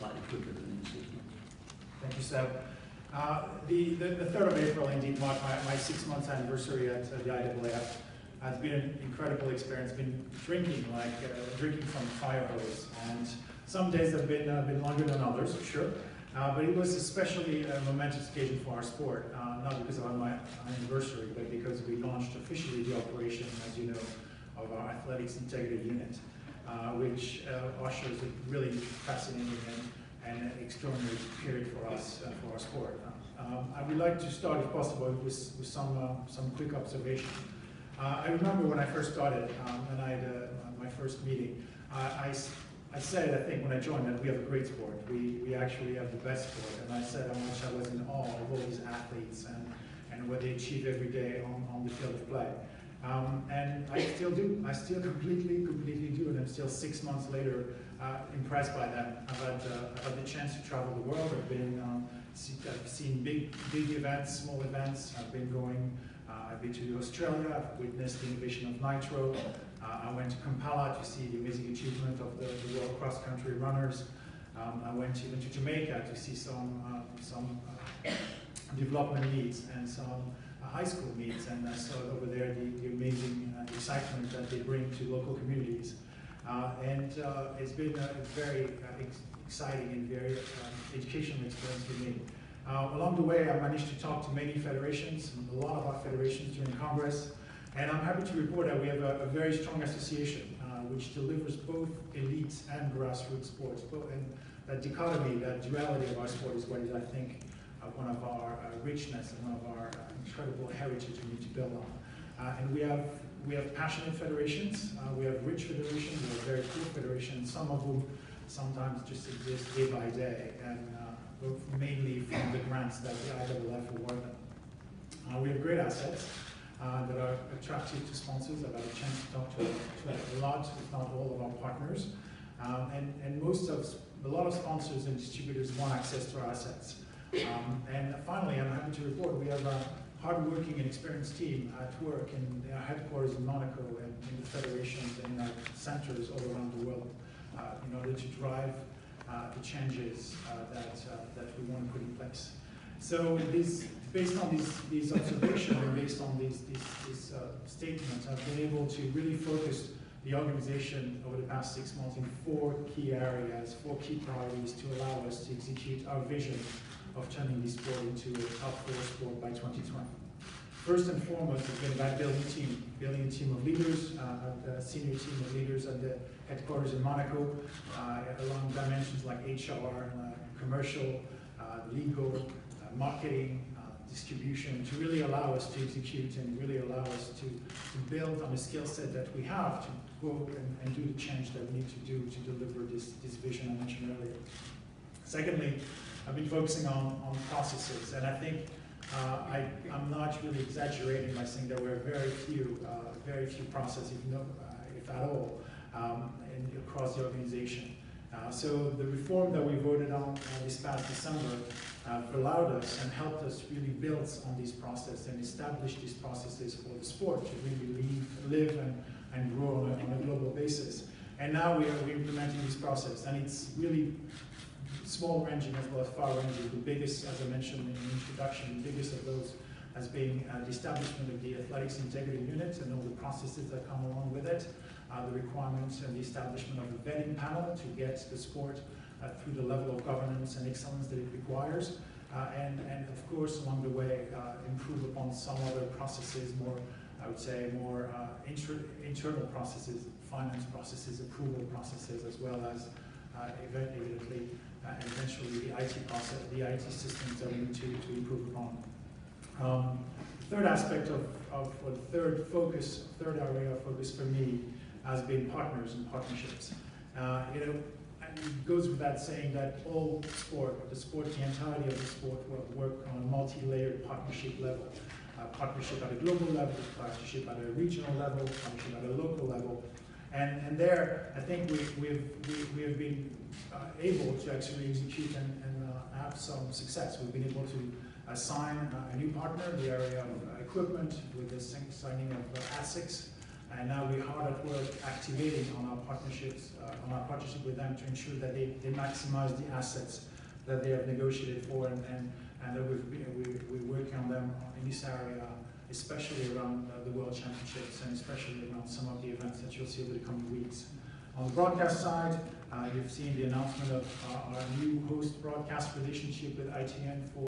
slightly quicker than in 6 months. Thank you, Seb. The 3rd of April indeed marked my 6-month anniversary at the IAAF. It's been an incredible experience. Been drinking drinking from a fire hose, and some days have been longer than others, sure. But it was especially a momentous occasion for our sport, not because of my anniversary, but because we launched officially the operation, as you know, of our athletics integrity unit, which ushers a really fascinating and extraordinary period for us, for our sport. I would like to start, if possible, with some quick observation. I remember when I first started, and I had my first meeting, I said, I think, when I joined, that we have a great sport. We actually have the best sport, and I said how much I was in awe of all these athletes and what they achieve every day on the field of play. And I still do. I still completely do, and I'm still 6 months later impressed by that. I've had the chance to travel the world. I've seen big events, small events. I've been to Australia. I've witnessed the innovation of nitro. I went to Kampala to see the amazing achievement of the world cross-country runners. I went even to Jamaica to see some development meets and some high school meets, and I saw over there the amazing excitement that they bring to local communities. It's been a very exciting and very educational experience for me. Along the way, I managed to talk to many federations, a lot of our federations during Congress, and I'm happy to report that we have a very strong association which delivers both elite and grassroots sports. And that dichotomy, that duality of our sport is what is, I think, one of our richness and one of our incredible heritage we need to build on. And we have passionate federations, we have rich federations, we have very cool federations, some of whom sometimes just exist day by day, and mainly from the grants that the IAAF award them. We have great assets that are attractive to sponsors. I've had a chance to talk to a lot, if not all, of our partners. And a lot of sponsors and distributors want access to our assets. And finally, I'm happy to report we have a hard-working and experienced team at work in our headquarters in Monaco and in the federations and in our centers all around the world in order to drive the changes that we want to put in place. So based on these observations and based on these statements, I've been able to really focus the organization over the past 6 months in 4 key areas, 4 key priorities to allow us to execute our vision of turning this sport into a top 4 sport by 2020. First and foremost, it's been about building a team of leaders, a senior team of leaders at the headquarters in Monaco, along dimensions like HR, commercial, legal, marketing, distribution, to really allow us to execute and really allow us to build on the skill set that we have to go and do the change that we need to do to deliver this vision I mentioned earlier. Secondly, I've been focusing on processes, and I think I'm not really exaggerating by saying that we're very few processes, if at all, across the organization. So the reform that we voted on this past December allowed us and helped us really build on these processes and establish these processes for the sport to really live and grow on a global basis. And now we're implementing this process, and it's really small ranging as well as far ranging. The biggest, as I mentioned in the introduction, the biggest of those has been the establishment of the Athletics Integrity Unit and all the processes that come along with it, the requirements and the establishment of a vetting panel to get the sport through the level of governance and excellence that it requires, and of course along the way improve upon some other processes, I would say more internal processes, finance processes, approval processes, as well as eventually the IT process, the IT systems that we need to improve upon. The third aspect or the third area of focus for me has been partners and partnerships. And it goes without saying that all sport, the entirety of the sport will work on a multi-layered partnership level. Partnership at a global level, partnership at a regional level, partnership at a local level. And there, I think we have been able to actually execute and have some success. We've been able to sign a new partner in the area of equipment with the signing of ASICS And now we're hard at work activating on our partnerships, on our partnership with them to ensure that they maximize the assets that they have negotiated for, and that we're working on them in this area, especially around the World Championships and especially around some of the events that you'll see over the coming weeks. On the broadcast side, you've seen the announcement of our new host broadcast relationship with ITN for